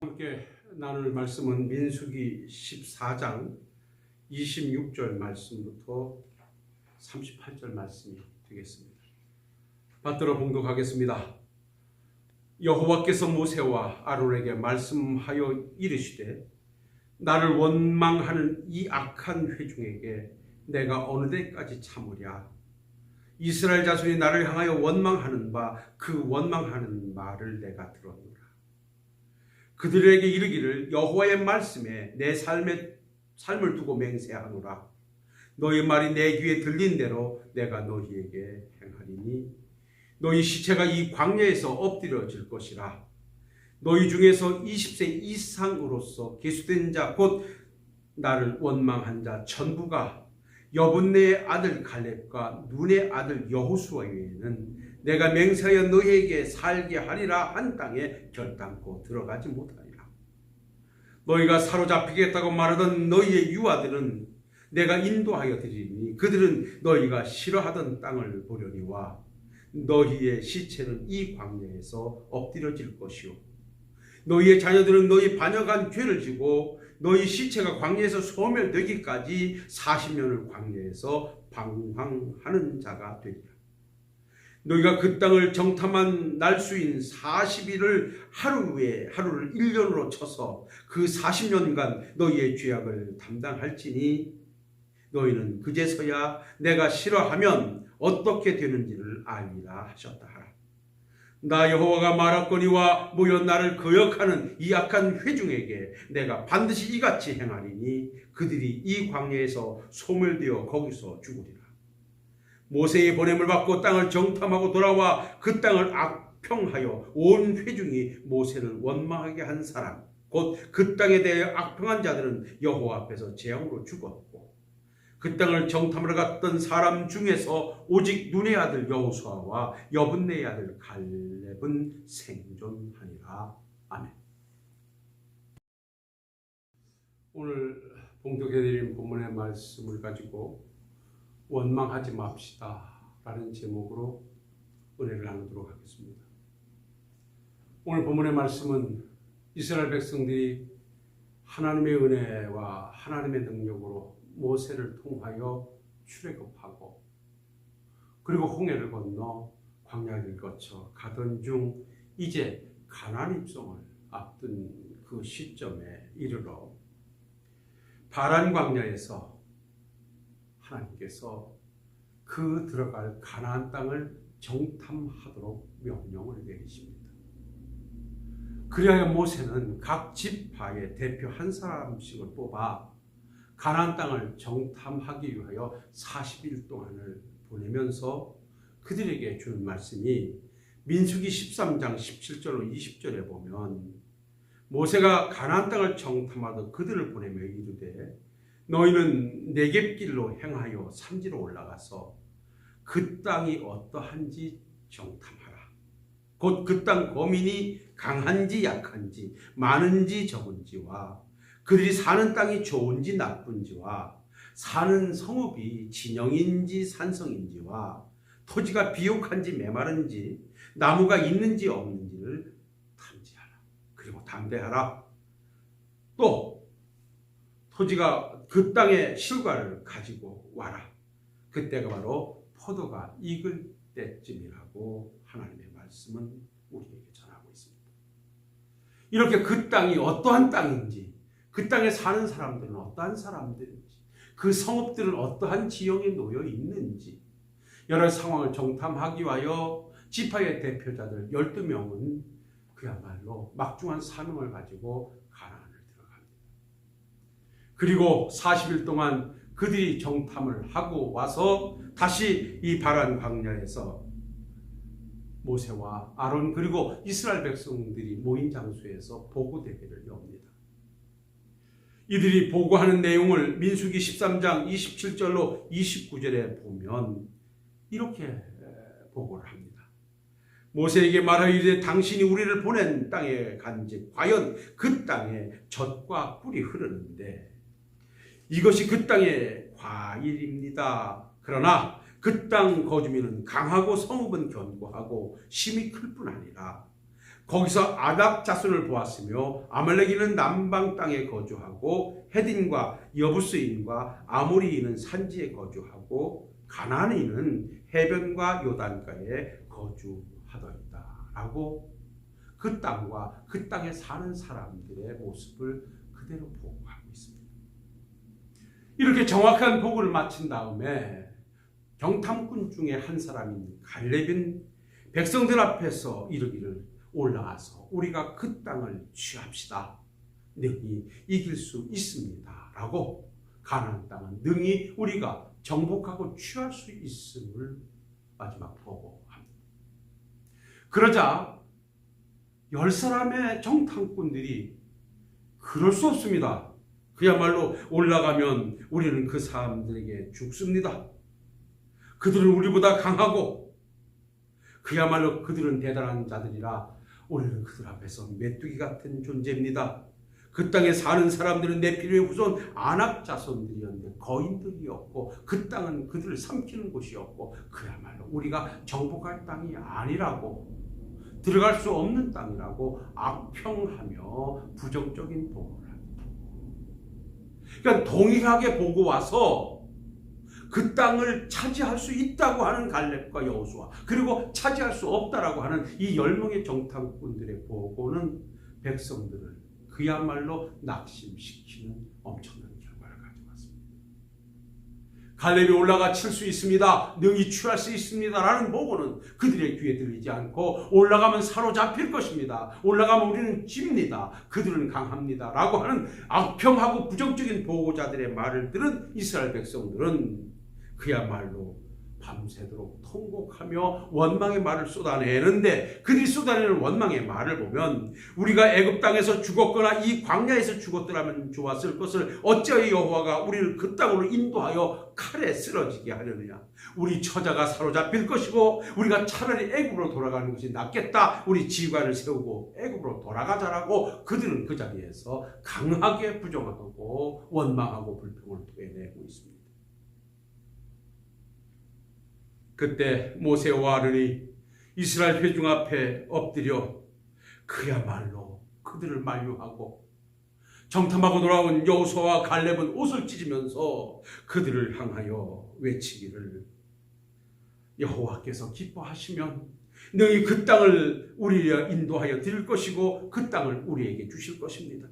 함께 나눌 말씀은 민수기 14장 26절 말씀부터 38절 말씀이 되겠습니다. 받들어 봉독하겠습니다. 여호와께서 모세와 아론에게 말씀하여 이르시되 나를 원망하는 이 악한 회중에게 내가 어느 때까지 참으랴. 이스라엘 자손이 나를 향하여 원망하는 바 그 원망하는 말을 내가 들었노라. 그들에게 이르기를 여호와의 말씀에 내 삶을 두고 맹세하노라. 너희 말이 내 귀에 들린 대로 내가 너희에게 행하리니 너희 시체가 이 광야에서 엎드려질 것이라. 너희 중에서 20세 이상으로서 계수된 자 곧 나를 원망한 자 전부가 여분네의 아들 갈렙과 눈의 아들 여호수아 외에는 내가 맹세하여 너희에게 살게 하리라 한 땅에 결단코 들어가지 못하리라. 너희가 사로잡히겠다고 말하던 너희의 유아들은 내가 인도하여 드리니 그들은 너희가 싫어하던 땅을 보려니와 너희의 시체는 이 광야에서 엎드려질 것이요 너희의 자녀들은 너희 반역한 죄를 지고 너희 시체가 광야에서 소멸되기까지 40년을 광야에서 방황하는 자가 되리라. 너희가 그 땅을 정탐한 날수인 40일을 하루를 1년으로 쳐서 그 40년간 너희의 죄악을 담당할지니 너희는 그제서야 내가 싫어하면 어떻게 되는지를 알리라 하셨다 하라. 나 여호와가 말하거니와 모여 나를 거역하는 이 악한 회중에게 내가 반드시 이같이 행하리니 그들이 이 광야에서 소멸되어 거기서 죽으리라. 모세의 보냄을 받고 땅을 정탐하고 돌아와 그 땅을 악평하여 온 회중이 모세를 원망하게 한 사람 곧 그 땅에 대하여 악평한 자들은 여호와 앞에서 재앙으로 죽었고 그 땅을 정탐하러 갔던 사람 중에서 오직 눈의 아들 여호수아와 여분네의 아들 갈렙은 생존하니라. 아멘. 오늘 봉독해드린 본문의 말씀을 가지고 원망하지 맙시다 라는 제목으로 은혜를 나누도록 하겠습니다. 오늘 본문의 말씀은 이스라엘 백성들이 하나님의 은혜와 하나님의 능력으로 모세를 통하여 출애굽하고 그리고 홍해를 건너 광야를 거쳐 가던 중 이제 가나안 입성을 앞둔 그 시점에 이르러 바란 광야에서 하나님께서 그 들어갈 가나안 땅을 정탐하도록 명령을 내리십니다. 그리하여 모세는 각 지파의 대표 한 사람씩을 뽑아 가나안 땅을 정탐하기 위하여 40일 동안을 보내면서 그들에게 주는 말씀이 민수기 13장 17절로 20절에 보면 모세가 가나안 땅을 정탐하듯 그들을 보내며 이르되 너희는 네겝길로 행하여 산지로 올라가서 그 땅이 어떠한지 정탐하라. 곧 그 땅 거민이 강한지 약한지 많은지 적은지와 그들이 사는 땅이 좋은지 나쁜지와 사는 성읍이 진영인지 산성인지와 토지가 비옥한지 메마른지 나무가 있는지 없는지를 탐지하라. 그리고 담대하라. 또 토지가 그 땅의 실과를 가지고 와라. 그때가 바로 포도가 익을 때쯤이라고 하나님의 말씀은 우리에게 전하고 있습니다. 이렇게 그 땅이 어떠한 땅인지 그 땅에 사는 사람들은 어떠한 사람들인지 그 성읍들은 어떠한 지형에 놓여 있는지 여러 상황을 정탐하기 위하여 지파의 대표자들 12명은 그야말로 막중한 사명을 가지고 가나안을 들어갑니다. 그리고 40일 동안 그들이 정탐을 하고 와서 다시 이 바란 광야에서 모세와 아론 그리고 이스라엘 백성들이 모인 장소에서 보고 대회를 엽니다. 이들이 보고하는 내용을 민수기 13장 27절로 29절에 보면 이렇게 보고를 합니다. 모세에게 말하기를 당신이 우리를 보낸 땅에 간즉 과연 그 땅에 젖과 꿀이 흐르는데 이것이 그 땅의 과일입니다. 그러나 그 땅 거주민은 강하고 성읍은 견고하고 심이 클 뿐 아니라 거기서 아낙 자손을 보았으며 아말렉인은 남방 땅에 거주하고 헤딘과 여부스인과 아모리인은 산지에 거주하고 가나안인은 해변과 요단가에 거주하더이다 라고 그 땅과 그 땅에 사는 사람들의 모습을 그대로 보고하고 있습니다. 이렇게 정확한 보고를 마친 다음에 경탐꾼 중에 한 사람인 갈렙은 백성들 앞에서 이르기를 올라가서 우리가 그 땅을 취합시다. 능히 이길 수 있습니다. 라고 가나안 땅은 능히 우리가 정복하고 취할 수 있음을 마지막 보고합니다. 그러자 10사람의 정탐꾼들이 그럴 수 없습니다. 그야말로 올라가면 우리는 그 사람들에게 죽습니다. 그들은 우리보다 강하고 그야말로 그들은 대단한 자들이라 우리는 그들 앞에서 메뚜기 같은 존재입니다. 그 땅에 사는 사람들은 네피림의 후손 아낙 자손들이었는데 거인들이었고 그 땅은 그들을 삼키는 곳이었고 그야말로 우리가 정복할 땅이 아니라고, 들어갈 수 없는 땅이라고 악평하며 부정적인 보고를 합니다. 그러니까 동일하게 보고 와서 그 땅을 차지할 수 있다고 하는 갈렙과 여호수아, 그리고 차지할 수 없다라고 하는 이 10명의 정탐꾼들의 보고는 백성들을 그야말로 낙심시키는 엄청난 결과를 가져왔습니다. 갈렙이 올라가 칠 수 있습니다, 능히 취할 수 있습니다 라는 보고는 그들의 귀에 들리지 않고 올라가면 사로잡힐 것입니다, 올라가면 우리는 집니다, 그들은 강합니다 라고 하는 악평하고 부정적인 보고자들의 말을 들은 이스라엘 백성들은 그야말로 밤새도록 통곡하며 원망의 말을 쏟아내는데, 그들이 쏟아내는 원망의 말을 보면 우리가 애굽 땅에서 죽었거나 이 광야에서 죽었더라면 좋았을 것을 어찌하여 여호와가 우리를 그 땅으로 인도하여 칼에 쓰러지게 하려느냐. 우리 처자가 사로잡힐 것이고 우리가 차라리 애굽으로 돌아가는 것이 낫겠다. 우리 지휘관을 세우고 애굽으로 돌아가자라고 그들은 그 자리에서 강하게 부정하고 원망하고 불평을 토해내고 있습니다. 그때 모세와 아론이 이스라엘 회중 앞에 엎드려 그야말로 그들을 만류하고, 정탐하고 돌아온 여호수아와 갈렙은 옷을 찢으면서 그들을 향하여 외치기를, 여호와께서 기뻐하시면 너희 그 땅을 우리에 인도하여 드릴 것이고 그 땅을 우리에게 주실 것입니다.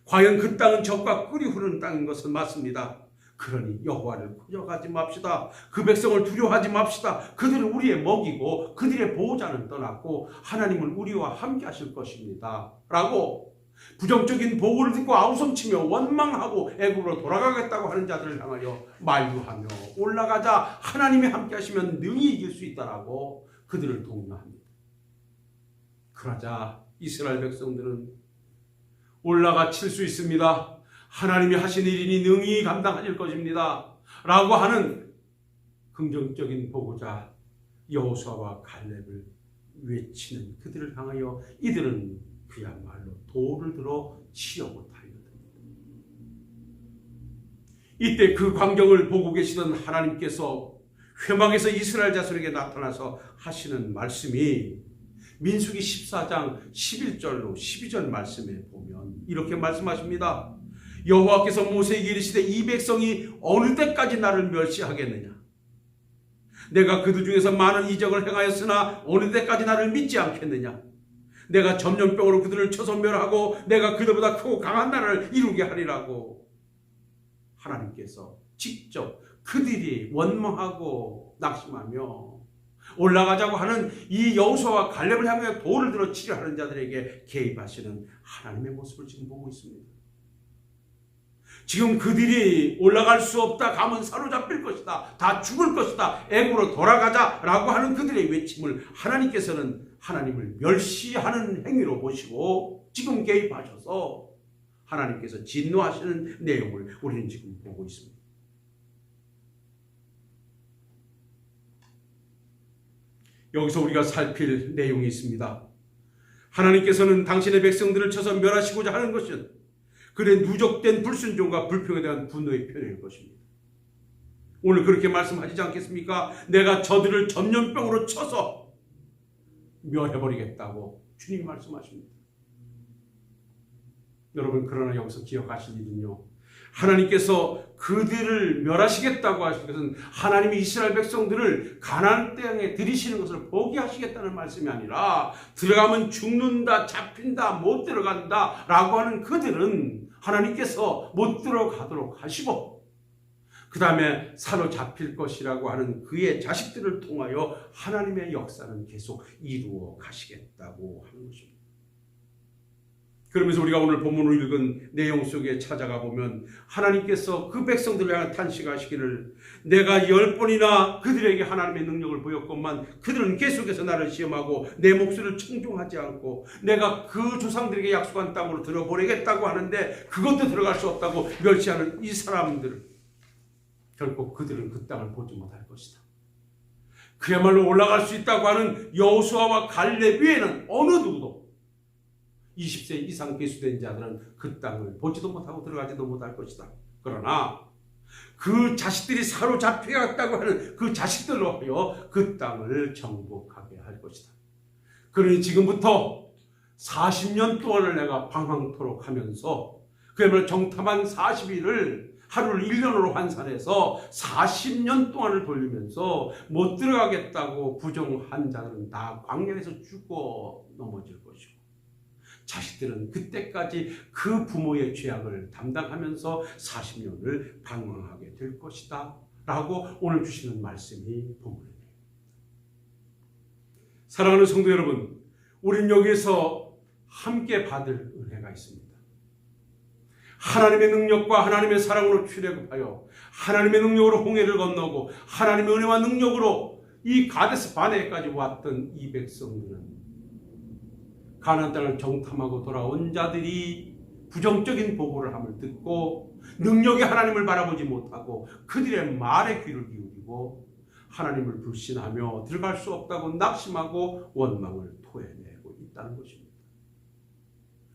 과연 그 땅은 젖과 꿀이 흐르는 땅인 것은 맞습니다. 그러니 여호와를 꾸려가지 맙시다. 그 백성을 두려워하지 맙시다. 그들은 우리의 먹이고 그들의 보호자는 떠났고 하나님은 우리와 함께 하실 것입니다 라고 부정적인 보고를 듣고 아우성치며 원망하고 애굽으로 돌아가겠다고 하는 자들을 향하여 만류하며 올라가자, 하나님이 함께 하시면 능히 이길 수 있다라고 그들을 독려합니다. 그러자 이스라엘 백성들은 올라가 칠 수 있습니다, 하나님이 하신 일이니 능히 감당하실 것입니다 라고 하는 긍정적인 보고자 여호수아와 갈렙을 외치는 그들을 향하여 이들은 그야말로 돌을 들어 치려고 달려듭니다. 이때 그 광경을 보고 계시던 하나님께서 회막에서 이스라엘 자손에게 나타나서 하시는 말씀이 민수기 14장 11절로 12절 말씀에 보면 이렇게 말씀하십니다. 여호와께서 모세에게 이르시되 이 백성이 어느 때까지 나를 멸시하겠느냐. 내가 그들 중에서 많은 이적을 행하였으나 어느 때까지 나를 믿지 않겠느냐. 내가 전염병으로 그들을 쳐서 멸하고 내가 그들보다 크고 강한 나라를 이루게 하리라고 하나님께서 직접 그들이 원망하고 낙심하며 올라가자고 하는 이 여호수아와 갈렙을 향해 돌을 들어 치려 하는 자들에게 개입하시는 하나님의 모습을 지금 보고 있습니다. 지금 그들이 올라갈 수 없다, 가면 사로잡힐 것이다, 다 죽을 것이다, 애굽으로 돌아가자라고 하는 그들의 외침을 하나님께서는 하나님을 멸시하는 행위로 보시고 지금 개입하셔서 하나님께서 진노하시는 내용을 우리는 지금 보고 있습니다. 여기서 우리가 살필 내용이 있습니다. 하나님께서는 당신의 백성들을 쳐서 멸하시고자 하는 것은 그의 누적된 불순종과 불평에 대한 분노의 표현일 것입니다. 오늘 그렇게 말씀하시지 않겠습니까? 내가 저들을 전염병으로 쳐서 멸해버리겠다고 주님이 말씀하십니다. 여러분, 그러나 여기서 기억하실 일은요, 하나님께서 그들을 멸하시겠다고 하신 것은 하나님이 이스라엘 백성들을 가나안 땅에 들이시는 것을 포기하시겠다는 말씀이 아니라, 들어가면 죽는다, 잡힌다, 못 들어간다 라고 하는 그들은 하나님께서 못 들어가도록 하시고, 그 다음에 사로잡힐 것이라고 하는 그의 자식들을 통하여 하나님의 역사는 계속 이루어 가시겠다고 하는 것입니다. 그러면서 우리가 오늘 본문을 읽은 내용 속에 찾아가 보면 하나님께서 그 백성들을 향해 탄식하시기를, 내가 10번이나 그들에게 하나님의 능력을 보였건만 그들은 계속해서 나를 시험하고 내 목소리를 청종하지 않고, 내가 그 조상들에게 약속한 땅으로 들어보내겠다고 하는데 그것도 들어갈 수 없다고 멸시하는 이 사람들, 결국 그들은 그 땅을 보지 못할 것이다. 그야말로 올라갈 수 있다고 하는 여호수아와 갈렙 외에는 어느 누구도 20세 이상 계수된 자들은 그 땅을 보지도 못하고 들어가지도 못할 것이다. 그러나 그 자식들이 사로잡혀갔다고 하는 그 자식들로 하여 그 땅을 정복하게 할 것이다. 그러니 지금부터 40년 동안을 내가 방황토록 하면서, 그야말로 정탐한 40일을 하루를 1년으로 환산해서 40년 동안을 돌리면서 못 들어가겠다고 부정한 자들은 다 광야에서 죽어 넘어질 것이고, 자식들은 그때까지 그 부모의 죄악을 담당하면서 40년을 방황하게 될 것이다 라고 오늘 주시는 말씀이 본문입니다. 사랑하는 성도 여러분, 우리는 여기에서 함께 받을 은혜가 있습니다. 하나님의 능력과 하나님의 사랑으로 출애굽하여 하나님의 능력으로 홍해를 건너고 하나님의 은혜와 능력으로 이 가데스 바네까지 왔던 이 백성들은 가나안 땅을 정탐하고 돌아온 자들이 부정적인 보고를 함을 듣고 능력의 하나님을 바라보지 못하고 그들의 말에 귀를 기울이고 하나님을 불신하며 들어갈 수 없다고 낙심하고 원망을 토해내고 있다는 것입니다.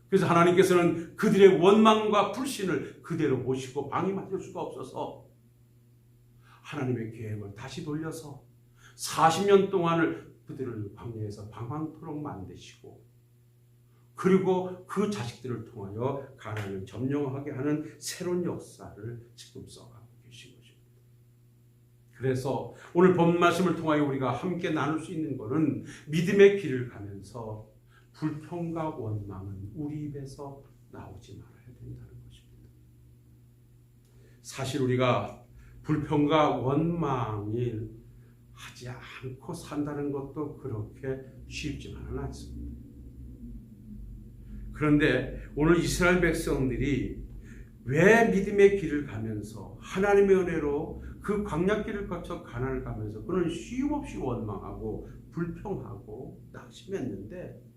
그래서 하나님께서는 그들의 원망과 불신을 그대로 보시고 방임하실 수가 없어서 하나님의 계획을 다시 돌려서 40년 동안을 그들을 광야에서 방황토록 만드시고, 그리고 그 자식들을 통하여 가나안을 점령하게 하는 새로운 역사를 지금 써가고 계신 것입니다. 그래서 오늘 본 말씀을 통하여 우리가 함께 나눌 수 있는 것은 믿음의 길을 가면서 불평과 원망은 우리 입에서 나오지 말아야 된다는 것입니다. 사실 우리가 불평과 원망을 하지 않고 산다는 것도 그렇게 쉽지만은 않습니다. 그런데 오늘 이스라엘 백성들이 왜 믿음의 길을 가면서 하나님의 은혜로 그 광야길을 거쳐 가나안을 가면서 그는 쉼없이 원망하고 불평하고 낙심했는데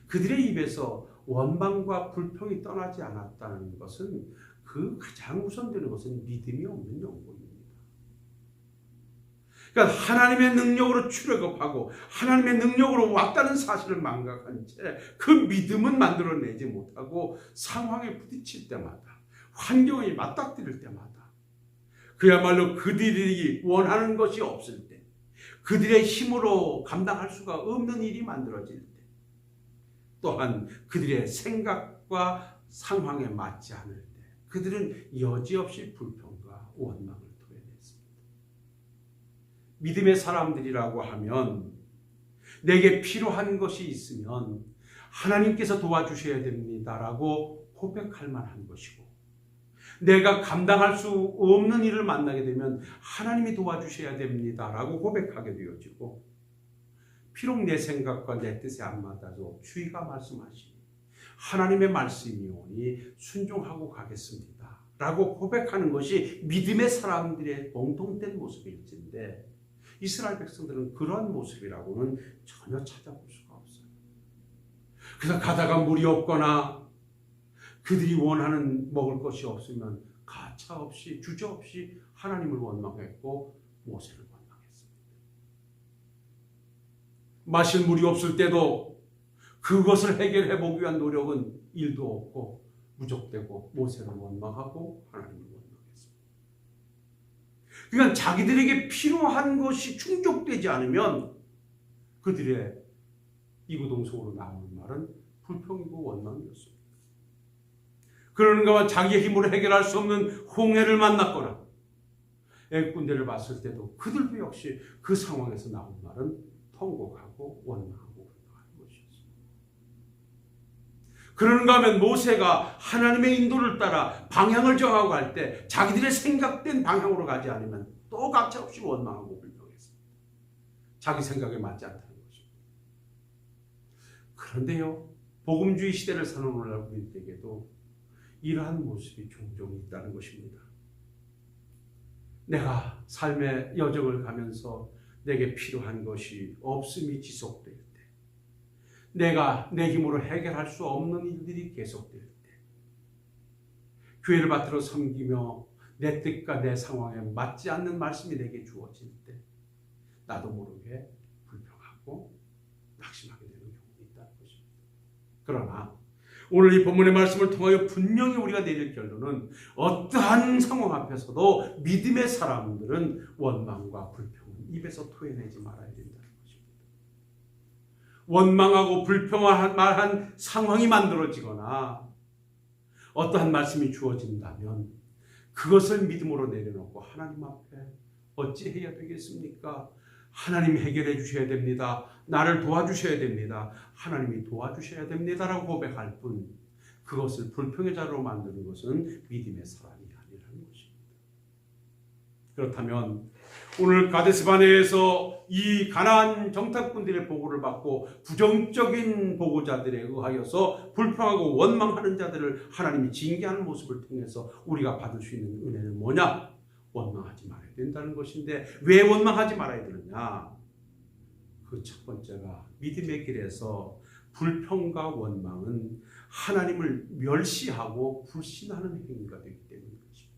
그들의 입에서 원망과 불평이 떠나지 않았다는 것은, 그 가장 우선되는 것은 믿음이 없는 영혼입니다. 그러니까 하나님의 능력으로 출애굽하고 하나님의 능력으로 왔다는 사실을 망각한 채 그 믿음은 만들어내지 못하고 상황에 부딪힐 때마다, 환경이 맞닥뜨릴 때마다, 그야말로 그들이 원하는 것이 없을 때, 그들의 힘으로 감당할 수가 없는 일이 만들어질 때, 또한 그들의 생각과 상황에 맞지 않을 때 그들은 여지없이 불평과 원망을 토해냈습니다. 믿음의 사람들이라고 하면 내게 필요한 것이 있으면 하나님께서 도와주셔야 됩니다라고 고백할 만한 것이고, 내가 감당할 수 없는 일을 만나게 되면 하나님이 도와주셔야 됩니다라고 고백하게 되어지고, 비록 내 생각과 내 뜻에 안 맞아도 주의가 말씀하시니 하나님의 말씀이오니 순종하고 가겠습니다 라고 고백하는 것이 믿음의 사람들의 공통된 모습일진데, 이스라엘 백성들은 그런 모습이라고는 전혀 찾아볼 수가 없어요. 그래서 가다가 물이 없거나 그들이 원하는 먹을 것이 없으면 가차없이 주저없이 하나님을 원망했고 모세를 원망했습니다. 마실 물이 없을 때도 그것을 해결해 보기 위한 노력은 일도 없고 무적되고 모세를 원망하고 하나님을 원망했습니다. 그러니까 자기들에게 필요한 것이 충족되지 않으면 그들의 이구동성으로 나오는 말은 불평이고 원망이었습니다. 그러는가 자기의 힘으로 해결할 수 없는 홍해를 만났거나 애국군대를 봤을 때도 그들도 역시 그 상황에서 나온 말은 통곡하고 원망하고 불평하는 것이었습니다. 그런가 하면 모세가 하나님의 인도를 따라 방향을 정하고 갈 때 자기들의 생각된 방향으로 가지 않으면 또 가차없이 원망하고 불평했습니다. 자기 생각에 맞지 않다는 것입니다. 그런데요, 복음주의 시대를 사는 오늘날 우리에게도 이러한 모습이 종종 있다는 것입니다. 내가 삶의 여정을 가면서 내게 필요한 것이 없음이 지속될 때, 내가 내 힘으로 해결할 수 없는 일들이 계속될 때, 교회를 받들어 섬기며 내 뜻과 내 상황에 맞지 않는 말씀이 내게 주어질 때 나도 모르게 불평하고 낙심하게 되는 경우가 있다는 것입니다. 그러나 오늘 이 본문의 말씀을 통하여 분명히 우리가 내릴 결론은 어떠한 상황 앞에서도 믿음의 사람들은 원망과 불평은 입에서 토해내지 말아야 된다는 것입니다. 원망하고 불평한 상황이 만들어지거나 어떠한 말씀이 주어진다면 그것을 믿음으로 내려놓고 하나님 앞에 어찌해야 되겠습니까? 하나님이 해결해 주셔야 됩니다. 나를 도와주셔야 됩니다. 하나님이 도와주셔야 됩니다라고 고백할 뿐 그것을 불평의 자로 만드는 것은 믿음의 사람이 아니라는 것입니다. 그렇다면 오늘 가데스바네에서 이 가나안 정탐꾼들의 보고를 받고 부정적인 보고자들에 의하여서 불평하고 원망하는 자들을 하나님이 징계하는 모습을 통해서 우리가 받을 수 있는 은혜는 뭐냐? 원망하지 말아야 된다는 것인데 왜 원망하지 말아야 되느냐? 그 첫 번째가 믿음의 길에서 불평과 원망은 하나님을 멸시하고 불신하는 행위가 되기 때문인 것입니다.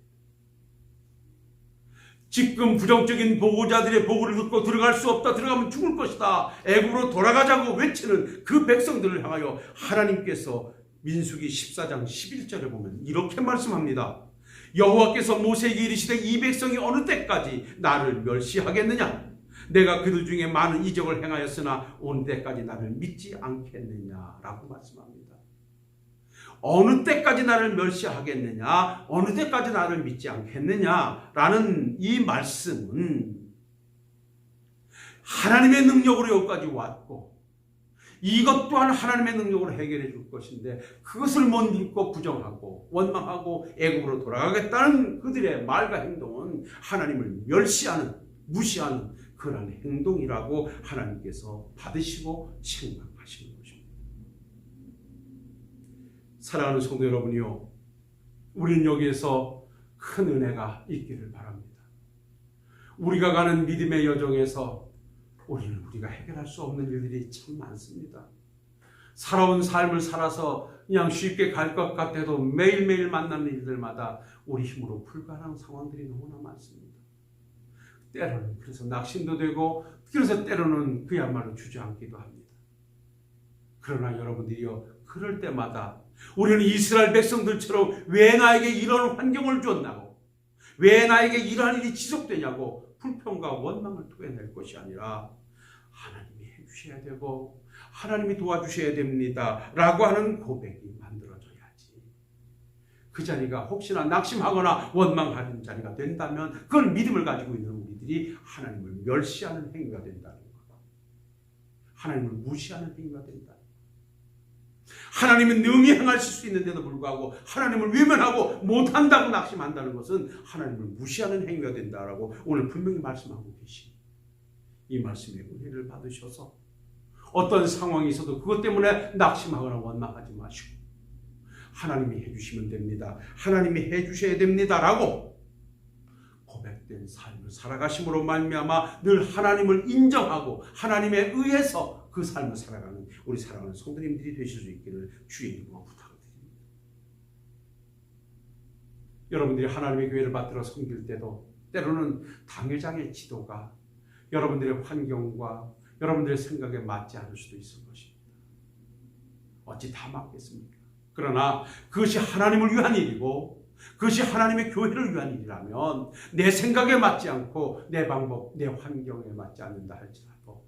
지금 부정적인 보고자들의 보고를 듣고 들어갈 수 없다, 들어가면 죽을 것이다, 애굽으로 돌아가자고 외치는 그 백성들을 향하여 하나님께서 민수기 14장 11절에 보면 이렇게 말씀합니다. 여호와께서 모세에게 이르시되 이 백성이 어느 때까지 나를 멸시하겠느냐? 내가 그들 중에 많은 이적을 행하였으나 어느 때까지 나를 믿지 않겠느냐라고 말씀합니다. 어느 때까지 나를 멸시하겠느냐? 어느 때까지 나를 믿지 않겠느냐라는 이 말씀은 하나님의 능력으로 여기까지 왔고 이것 또한 하나님의 능력으로 해결해 줄 것인데 그것을 못 믿고 부정하고 원망하고 애굽으로 돌아가겠다는 그들의 말과 행동은 하나님을 멸시하는, 무시하는 그런 행동이라고 하나님께서 받으시고 책망하시는 것입니다. 사랑하는 성도 여러분이요, 우리는 여기에서 큰 은혜가 있기를 바랍니다. 우리가 가는 믿음의 여정에서 우리가 해결할 수 없는 일들이 참 많습니다. 살아온 삶을 살아서 그냥 쉽게 갈 것 같아도 매일매일 만나는 일들마다 우리 힘으로 불가능한 상황들이 너무나 많습니다. 때로는 그래서 낙심도 되고 그래서 때로는 그야말로 주저앉기도 합니다. 그러나 여러분들이요, 그럴 때마다 우리는 이스라엘 백성들처럼 왜 나에게 이런 환경을 줬나고, 왜 나에게 이러한 일이 지속되냐고 불평과 원망을 토해낼 것이 아니라 하나님이 해주셔야 되고 하나님이 도와주셔야 됩니다 라고 하는 고백이 만들어져야지. 그 자리가 혹시나 낙심하거나 원망하는 자리가 된다면 그건 믿음을 가지고 있는 우리들이 하나님을 멸시하는 행위가 된다는 것, 하나님을 무시하는 행위가 된다. 하나님은 능히 행하실 수 있는데도 불구하고 하나님을 외면하고 못한다고 낙심한다는 것은 하나님을 무시하는 행위가 된다라고 오늘 분명히 말씀하고 계십니다. 이 말씀의 은혜를 받으셔서 어떤 상황이 있어도 그것 때문에 낙심하거나 원망하지 마시고 하나님이 해주시면 됩니다, 하나님이 해주셔야 됩니다라고 고백된 삶을 살아가심으로 말미암아 늘 하나님을 인정하고 하나님에 의해서 그 삶을 살아가는 우리 사랑하는 성도님들이 되실 수 있기를 주의 이름으로 부탁을 드립니다. 여러분들이 하나님의 교회를 받들어 섬길 때도 때로는 당회장의 지도가 여러분들의 환경과 여러분들의 생각에 맞지 않을 수도 있을 것입니다. 어찌 다 맞겠습니까? 그러나 그것이 하나님을 위한 일이고 그것이 하나님의 교회를 위한 일이라면 내 생각에 맞지 않고 내 방법, 내 환경에 맞지 않는다 할지라도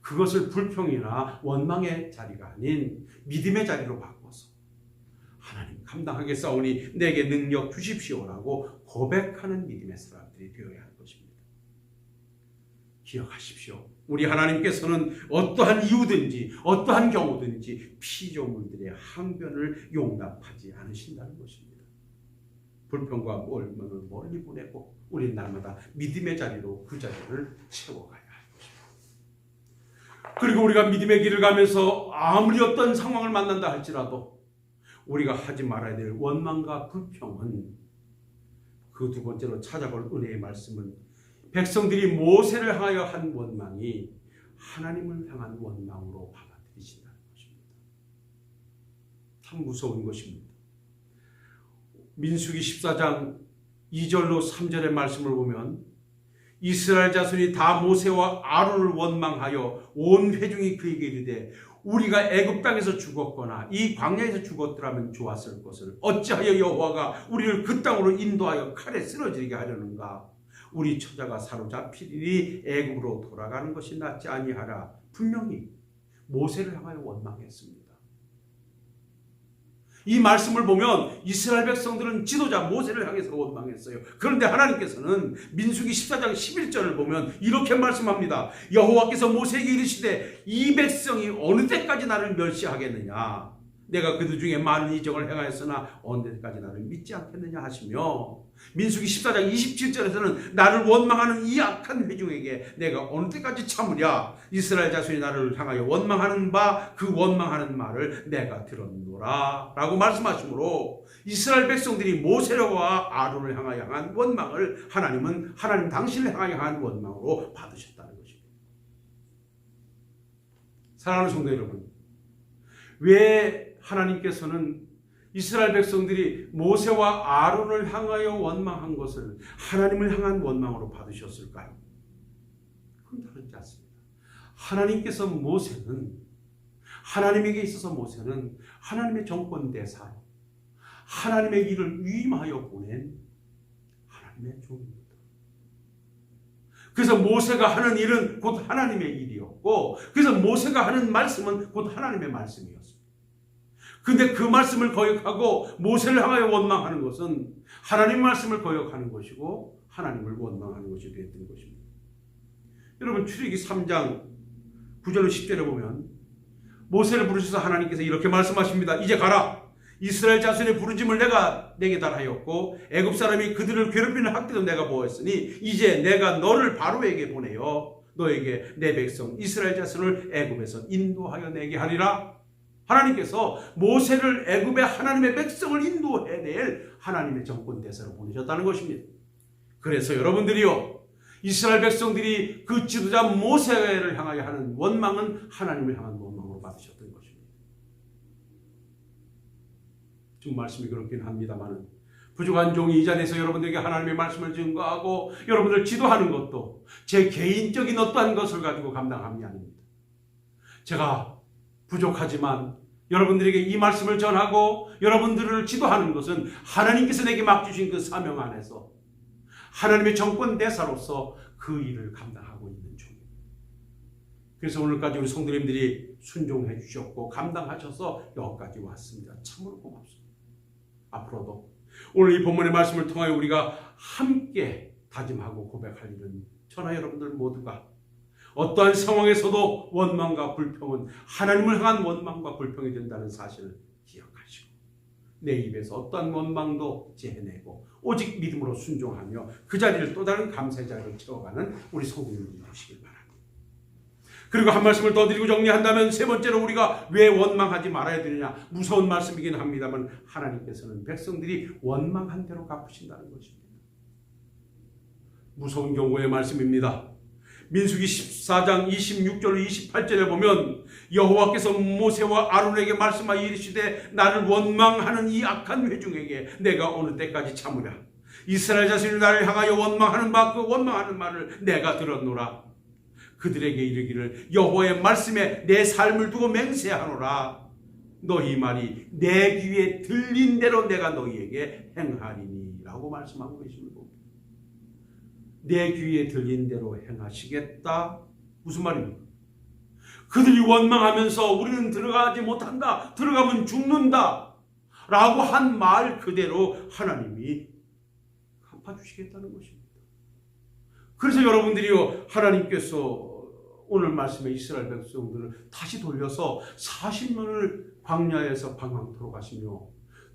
그것을 불평이나 원망의 자리가 아닌 믿음의 자리로 바꿔서 하나님 감당하겠사오니 내게 능력 주십시오라고 고백하는 믿음의 사람들이 되어야 할 것입니다. 기억하십시오. 우리 하나님께서는 어떠한 이유든지 어떠한 경우든지 피조물들의 항변을 용납하지 않으신다는 것입니다. 불평과 원망을 멀리 보내고 우리 날마다 믿음의 자리로 그 자리를 채워가야 할 것입니다. 그리고 우리가 믿음의 길을 가면서 아무리 어떤 상황을 만난다 할지라도 우리가 하지 말아야 될 원망과 불평은 그 두 번째로 찾아볼 은혜의 말씀은 백성들이 모세를 향하여 한 원망이 하나님을 향한 원망으로 받아들이신다는 것입니다. 참 무서운 것입니다. 민수기 14장 2절로 3절의 말씀을 보면 이스라엘 자손이 다 모세와 아론을 원망하여 온 회중이 그에게 이르되 우리가 애굽 땅에서 죽었거나 이 광야에서 죽었더라면 좋았을 것을 어찌하여 여호와가 우리를 그 땅으로 인도하여 칼에 쓰러지게 하려는가? 우리 처자가 사로잡히리니 애굽으로 돌아가는 것이 낫지 아니하라. 분명히 모세를 향하여 원망했습니다. 이 말씀을 보면 이스라엘 백성들은 지도자 모세를 향해서 원망했어요. 그런데 하나님께서는 민수기 14장 11절을 보면 이렇게 말씀합니다. 여호와께서 모세에게 이르시되 이 백성이 어느 때까지 나를 멸시하겠느냐? 내가 그들 중에 많은 이적을 행하였으나 어느 때까지 나를 믿지 않겠느냐 하시며 민수기 14장 27절에서는 나를 원망하는 이 악한 회중에게 내가 어느 때까지 참으랴? 이스라엘 자손이 나를 향하여 원망하는 바 그 원망하는 말을 내가 들었노라 라고 말씀하시므로 이스라엘 백성들이 모세와 아론을 향하여 한 원망을 하나님은 하나님 당신을 향하여 한 원망으로 받으셨다는 것입니다. 사랑하는 성도 여러분, 왜 하나님께서는 이스라엘 백성들이 모세와 아론을 향하여 원망한 것을 하나님을 향한 원망으로 받으셨을까요? 그건 다르지 않습니다. 하나님께서 하나님에게 있어서 모세는 하나님의 정권 대사로 하나님의 일을 위임하여 보낸 하나님의 종입니다. 그래서 모세가 하는 일은 곧 하나님의 일이었고, 그래서 모세가 하는 말씀은 곧 하나님의 말씀이었습니다. 근데 그 말씀을 거역하고 모세를 향하여 원망하는 것은 하나님 말씀을 거역하는 것이고 하나님을 원망하는 것이 되었던 것입니다. 여러분, 출애굽기 3장 9절로 10절에 보면 모세를 부르셔서 하나님께서 이렇게 말씀하십니다. 이제 가라. 이스라엘 자손의 부르짐을 내가 내게 달하였고 애굽 사람이 그들을 괴롭히는 학대도 내가 보았으니 이제 내가 너를 바로에게 보내어 너에게 내 백성 이스라엘 자손을 애굽에서 인도하여 내게 하리라. 하나님께서 모세를 애굽의 하나님의 백성을 인도해낼 하나님의 정권 대사로 보내셨다는 것입니다. 그래서 여러분들이요, 이스라엘 백성들이 그 지도자 모세를 향하여 하는 원망은 하나님을 향한 원망으로 받으셨던 것입니다. 지금 말씀이 그렇긴 합니다만 부족한 종이 이 자리에서 여러분들에게 하나님의 말씀을 증거하고 여러분들 지도하는 것도 제 개인적인 어떠한 것을 가지고 감당함이 아닙니다. 제가 부족하지만 여러분들에게 이 말씀을 전하고 여러분들을 지도하는 것은 하나님께서 내게 맡기신 그 사명 안에서 하나님의 정권 대사로서 그 일을 감당하고 있는 중입니다. 그래서 오늘까지 우리 성도님들이 순종해 주셨고 감당하셔서 여기까지 왔습니다. 참으로 고맙습니다. 앞으로도 오늘 이 본문의 말씀을 통하여 우리가 함께 다짐하고 고백할 일은 저나 여러분들 모두가 어떠한 상황에서도 원망과 불평은 하나님을 향한 원망과 불평이 된다는 사실을 기억하시고 내 입에서 어떠한 원망도 제해내고 오직 믿음으로 순종하며 그 자리를 또 다른 감사의 자리로 채워가는 우리 성도님들이 되시길 바랍니다. 그리고 한 말씀을 더 드리고 정리한다면 세 번째로 우리가 왜 원망하지 말아야 되느냐, 무서운 말씀이긴 합니다만 하나님께서는 백성들이 원망한 대로 갚으신다는 것입니다. 무서운 경고의 말씀입니다. 민수기 14장 26절 28절에 보면 여호와께서 모세와 아론에게 말씀하여 이르시되 나를 원망하는 이 악한 회중에게 내가 어느 때까지 참으랴? 이스라엘 자손이 나를 향하여 원망하는 바 그 원망하는 말을 내가 들었노라. 그들에게 이르기를 여호와의 말씀에 내 삶을 두고 맹세하노라. 너희 말이 내 귀에 들린 대로 내가 너희에게 행하리니 라고 말씀하고 계십니다. 내 귀에 들린 대로 행하시겠다. 무슨 말입니까? 그들이 원망하면서 우리는 들어가지 못한다, 들어가면 죽는다 라고 한 말 그대로 하나님이 갚아주시겠다는 것입니다. 그래서 여러분들이요, 하나님께서 오늘 말씀에 이스라엘 백성들을 다시 돌려서 40년을 광야에서 방황토록 하시며,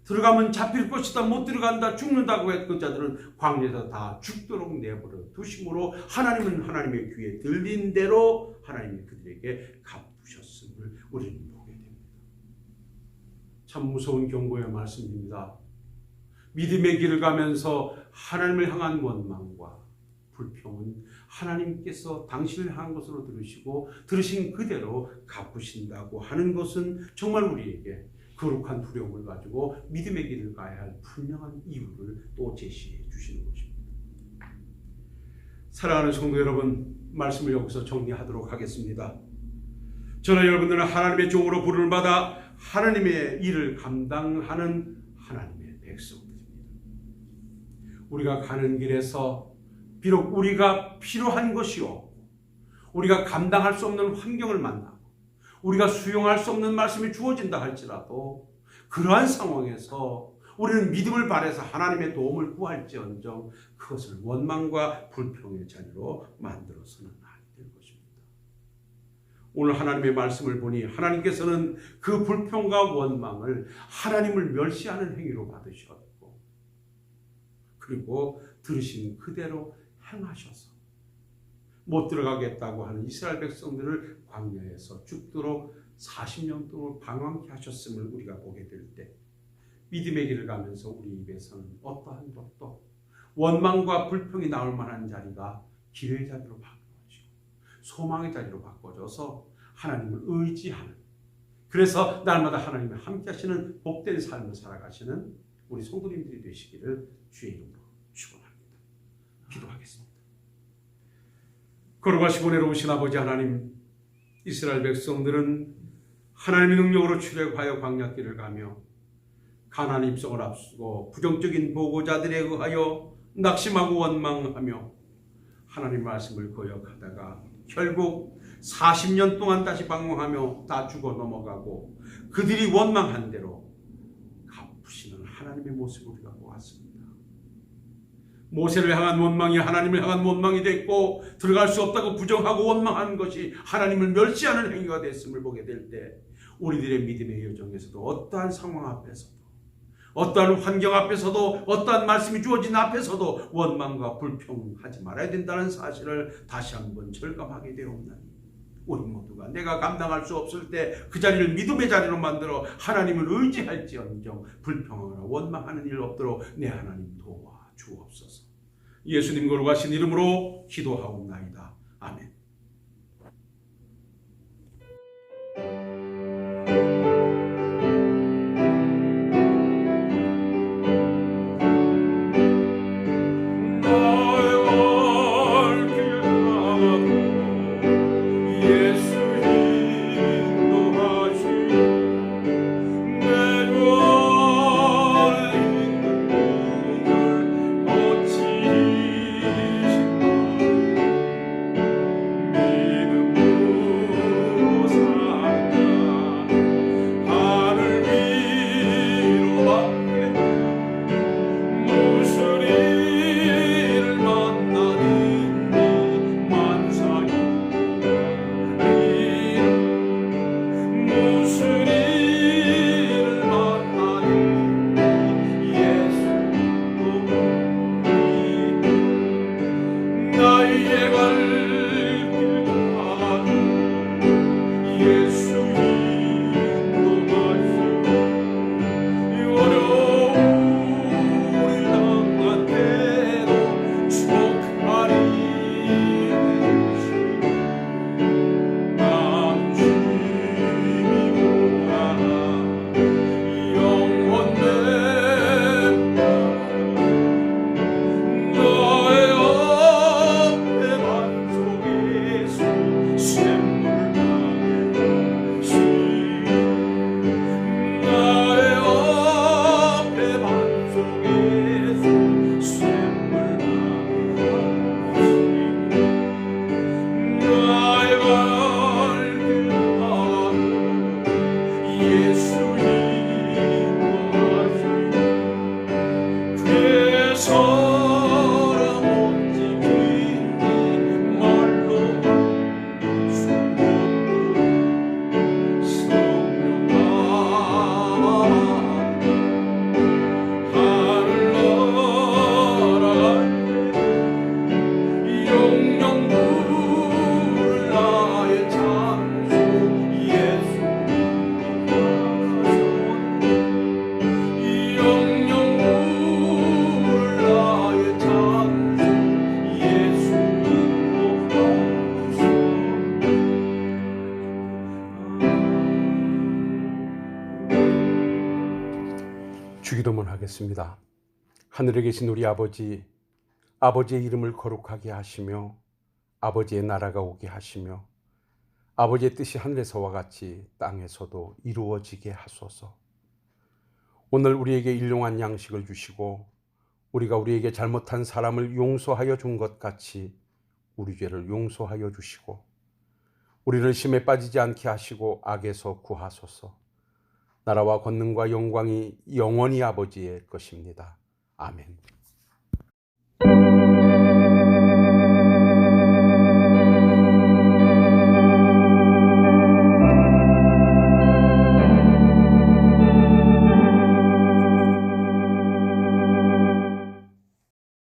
들어가면 잡힐 것이다, 못 들어간다, 죽는다고 했던 자들은 광야에서 다 죽도록 내버려 두심으로 하나님은 하나님의 귀에 들린 대로 하나님이 그들에게 갚으셨음을 우리는 보게 됩니다. 참 무서운 경고의 말씀입니다. 믿음의 길을 가면서 하나님을 향한 원망과 불평은 하나님께서 당신을 향한 것으로 들으시고 들으신 그대로 갚으신다고 하는 것은 정말 우리에게 거룩한 두려움을 가지고 믿음의 길을 가야 할 분명한 이유를 또 제시해 주시는 것입니다. 사랑하는 성도 여러분, 말씀을 여기서 정리하도록 하겠습니다. 저는 여러분들은 하나님의 종으로 부름을 받아 하나님의 일을 감당하는 하나님의 백성들입니다. 우리가 가는 길에서 비록 우리가 필요한 것이 없고 우리가 감당할 수 없는 환경을 만나고 우리가 수용할 수 없는 말씀이 주어진다 할지라도 그러한 상황에서 우리는 믿음을 발해서 하나님의 도움을 구할지언정 그것을 원망과 불평의 자리로 만들어서는 안 될 것입니다. 오늘 하나님의 말씀을 보니 하나님께서는 그 불평과 원망을 하나님을 멸시하는 행위로 받으셨고, 그리고 들으신 그대로 행하셔서 못 들어가겠다고 하는 이스라엘 백성들을 광야에서 죽도록 40년 동안 방황케 하셨음을 우리가 보게 될 때, 믿음의 길을 가면서 우리 입에서는 어떠한 것도 원망과 불평이 나올 만한 자리가 기회의 자리로 바꿔지고 소망의 자리로 바꿔져서 하나님을 의지하는, 그래서 날마다 하나님과 함께 하시는 복된 삶을 살아가시는 우리 성도님들이 되시기를 주의 이름으로 축원합니다. 기도하겠습니다. 거룩하시고 은혜로우신 아버지 하나님, 이스라엘 백성들은 하나님의 능력으로 출애굽하여 광야길을 가며 가나안 입성을 앞두고 부정적인 보고자들에 의하여 낙심하고 원망하며 하나님 말씀을 거역하다가 결국 40년 동안 다시 방황하며 다 죽어 넘어가고 그들이 원망한 대로 갚으시는 하나님의 모습을 우리가 보았습니다. 모세를 향한 원망이 하나님을 향한 원망이 됐고 들어갈 수 없다고 부정하고 원망한 것이 하나님을 멸시하는 행위가 됐음을 보게 될 때, 우리들의 믿음의 여정에서도 어떠한 상황 앞에서도 어떠한 환경 앞에서도 어떠한 말씀이 주어진 앞에서도 원망과 불평하지 말아야 된다는 사실을 다시 한번 절감하게 되었나니, 우리 모두가 내가 감당할 수 없을 때 그 자리를 믿음의 자리로 만들어 하나님을 의지할지언정 불평하거나 원망하는 일 없도록 내 하나님 도와 주옵소서. 예수님 거룩하신 이름으로 기도하옵나이다. 아멘. 주기도문 하겠습니다. 하늘에 계신 우리 아버지, 아버지의 이름을 거룩하게 하시며 아버지의 나라가 오게 하시며 아버지의 뜻이 하늘에서와 같이 땅에서도 이루어지게 하소서. 오늘 우리에게 일용할 양식을 주시고 우리가 우리에게 잘못한 사람을 용서하여 준 것 같이 우리 죄를 용서하여 주시고 우리를 심에 빠지지 않게 하시고 악에서 구하소서. 나라와 권능과 영광이 영원히 아버지의 것입니다. 아멘.